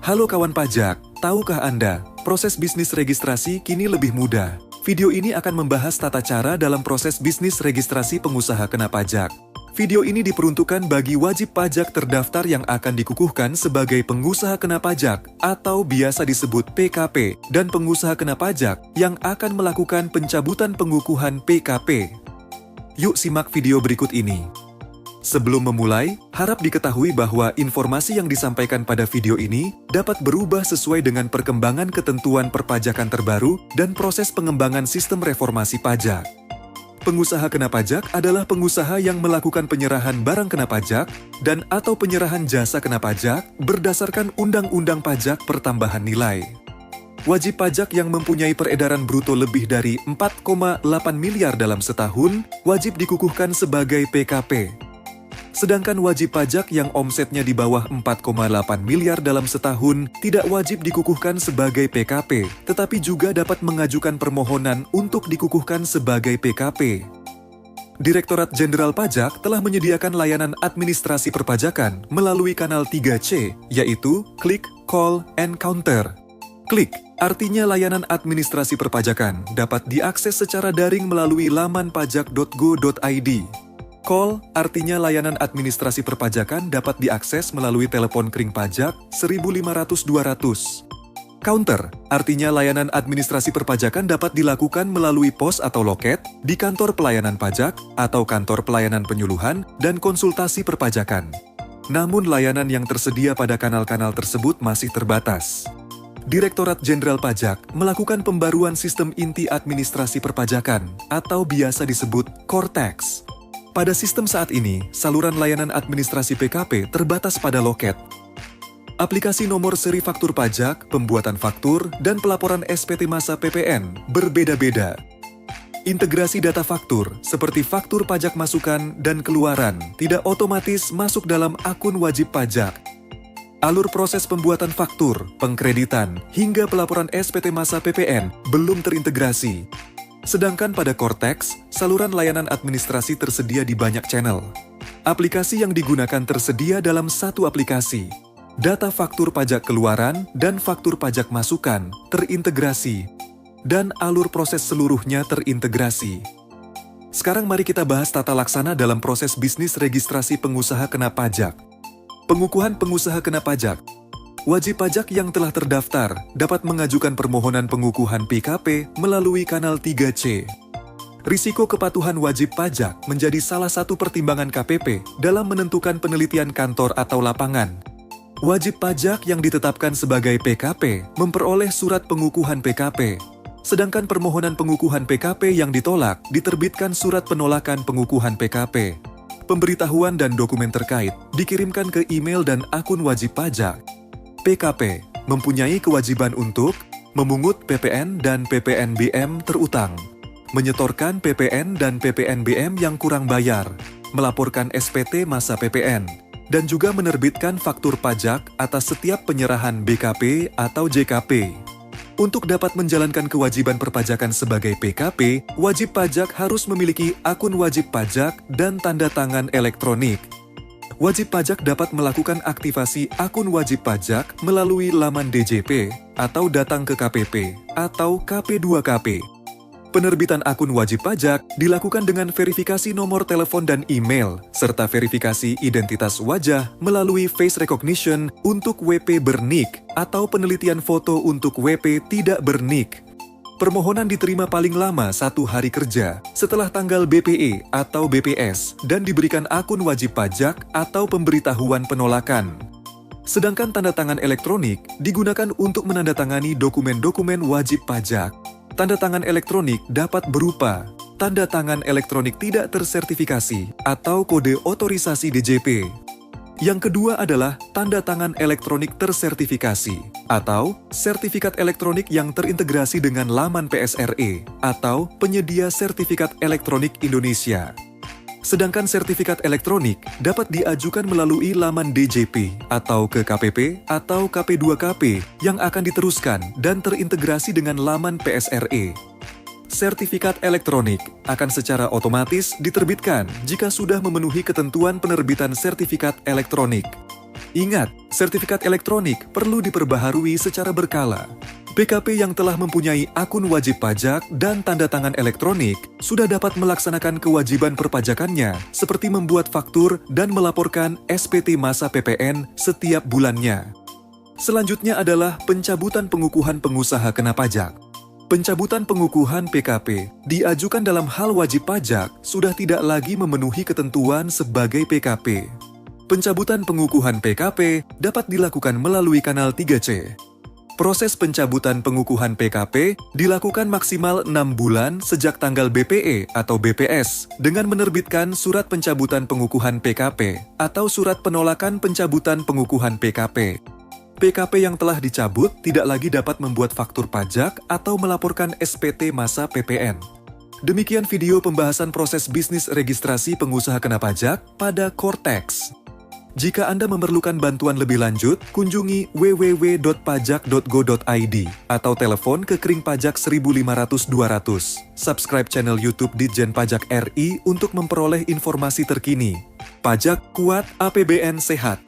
Halo kawan pajak, tahukah Anda, proses bisnis registrasi kini lebih mudah. Video ini akan membahas tata cara dalam proses bisnis registrasi pengusaha kena pajak. Video ini diperuntukkan bagi wajib pajak terdaftar yang akan dikukuhkan sebagai pengusaha kena pajak atau biasa disebut PKP dan pengusaha kena pajak yang akan melakukan pencabutan pengukuhan PKP. Yuk simak video berikut ini. Sebelum memulai, harap diketahui bahwa informasi yang disampaikan pada video ini dapat berubah sesuai dengan perkembangan ketentuan perpajakan terbaru dan proses pengembangan sistem reformasi pajak. Pengusaha kena pajak adalah pengusaha yang melakukan penyerahan barang kena pajak dan atau penyerahan jasa kena pajak berdasarkan Undang-Undang Pajak Pertambahan Nilai. Wajib pajak yang mempunyai peredaran bruto lebih dari 4,8 miliar dalam setahun wajib dikukuhkan sebagai PKP. Sedangkan wajib pajak yang omsetnya di bawah 4,8 miliar dalam setahun tidak wajib dikukuhkan sebagai PKP, tetapi juga dapat mengajukan permohonan untuk dikukuhkan sebagai PKP. Direktorat Jenderal Pajak telah menyediakan layanan administrasi perpajakan melalui kanal 3C, yaitu Klik, Call, and Counter. Klik artinya layanan administrasi perpajakan dapat diakses secara daring melalui laman pajak.go.id. Call artinya layanan administrasi perpajakan dapat diakses melalui telepon kering pajak 1.500-200. Counter artinya layanan administrasi perpajakan dapat dilakukan melalui pos atau loket di kantor pelayanan pajak atau kantor pelayanan penyuluhan dan konsultasi perpajakan. Namun layanan yang tersedia pada kanal-kanal tersebut masih terbatas. Direktorat Jenderal Pajak melakukan pembaruan sistem inti administrasi perpajakan atau biasa disebut Core Tax. Pada sistem saat ini, saluran layanan administrasi PKP terbatas pada loket. Aplikasi nomor seri faktur pajak, pembuatan faktur, dan pelaporan SPT masa PPN berbeda-beda. Integrasi data faktur, seperti faktur pajak masukan dan keluaran, tidak otomatis masuk dalam akun wajib pajak. Alur proses pembuatan faktur, pengkreditan, hingga pelaporan SPT masa PPN belum terintegrasi. Sedangkan pada Core Tax, saluran layanan administrasi tersedia di banyak channel. Aplikasi yang digunakan tersedia dalam satu aplikasi. Data faktur pajak keluaran dan faktur pajak masukan terintegrasi, dan alur proses seluruhnya terintegrasi. Sekarang mari kita bahas tata laksana dalam proses bisnis registrasi pengusaha kena pajak. Pengukuhan pengusaha kena pajak. Wajib pajak yang telah terdaftar dapat mengajukan permohonan pengukuhan PKP melalui kanal 3C. Risiko kepatuhan wajib pajak menjadi salah satu pertimbangan KPP dalam menentukan penelitian kantor atau lapangan. Wajib pajak yang ditetapkan sebagai PKP memperoleh surat pengukuhan PKP, sedangkan permohonan pengukuhan PKP yang ditolak diterbitkan surat penolakan pengukuhan PKP. Pemberitahuan dan dokumen terkait dikirimkan ke email dan akun wajib pajak. PKP mempunyai kewajiban untuk memungut PPN dan PPNBM terutang, menyetorkan PPN dan PPNBM yang kurang bayar, melaporkan SPT masa PPN, dan juga menerbitkan faktur pajak atas setiap penyerahan BKP atau JKP. Untuk dapat menjalankan kewajiban perpajakan sebagai PKP, wajib pajak harus memiliki akun wajib pajak dan tanda tangan elektronik. Wajib pajak dapat melakukan aktivasi akun wajib pajak melalui laman DJP atau datang ke KPP atau KP2KP. Penerbitan akun wajib pajak dilakukan dengan verifikasi nomor telepon dan email, serta verifikasi identitas wajah melalui face recognition untuk WP bernik atau penelitian foto untuk WP tidak bernik. Permohonan diterima paling lama 1 hari kerja setelah tanggal BPE atau BPS dan diberikan akun wajib pajak atau pemberitahuan penolakan. Sedangkan tanda tangan elektronik digunakan untuk menandatangani dokumen-dokumen wajib pajak. Tanda tangan elektronik dapat berupa tanda tangan elektronik tidak tersertifikasi atau kode otorisasi DJP. Yang kedua adalah tanda tangan elektronik tersertifikasi atau sertifikat elektronik yang terintegrasi dengan laman PSRE atau penyedia sertifikat elektronik Indonesia. Sedangkan sertifikat elektronik dapat diajukan melalui laman DJP atau ke KPP atau KP2KP yang akan diteruskan dan terintegrasi dengan laman PSRE. Sertifikat elektronik akan secara otomatis diterbitkan jika sudah memenuhi ketentuan penerbitan sertifikat elektronik. Ingat, sertifikat elektronik perlu diperbaharui secara berkala. PKP yang telah mempunyai akun wajib pajak dan tanda tangan elektronik sudah dapat melaksanakan kewajiban perpajakannya seperti membuat faktur dan melaporkan SPT masa PPN setiap bulannya. Selanjutnya adalah pencabutan pengukuhan pengusaha kena pajak. Pencabutan pengukuhan PKP diajukan dalam hal wajib pajak sudah tidak lagi memenuhi ketentuan sebagai PKP. Pencabutan pengukuhan PKP dapat dilakukan melalui kanal 3C. Proses pencabutan pengukuhan PKP dilakukan maksimal 6 bulan sejak tanggal BPE atau BPS dengan menerbitkan surat pencabutan pengukuhan PKP atau surat penolakan pencabutan pengukuhan PKP. PKP yang telah dicabut tidak lagi dapat membuat faktur pajak atau melaporkan SPT masa PPN. Demikian video pembahasan proses bisnis registrasi pengusaha kena pajak pada Cortex. Jika Anda memerlukan bantuan lebih lanjut, kunjungi www.pajak.go.id atau telepon ke Kering Pajak 1500-200. Subscribe channel YouTube Ditjen Pajak RI untuk memperoleh informasi terkini. Pajak kuat, APBN sehat.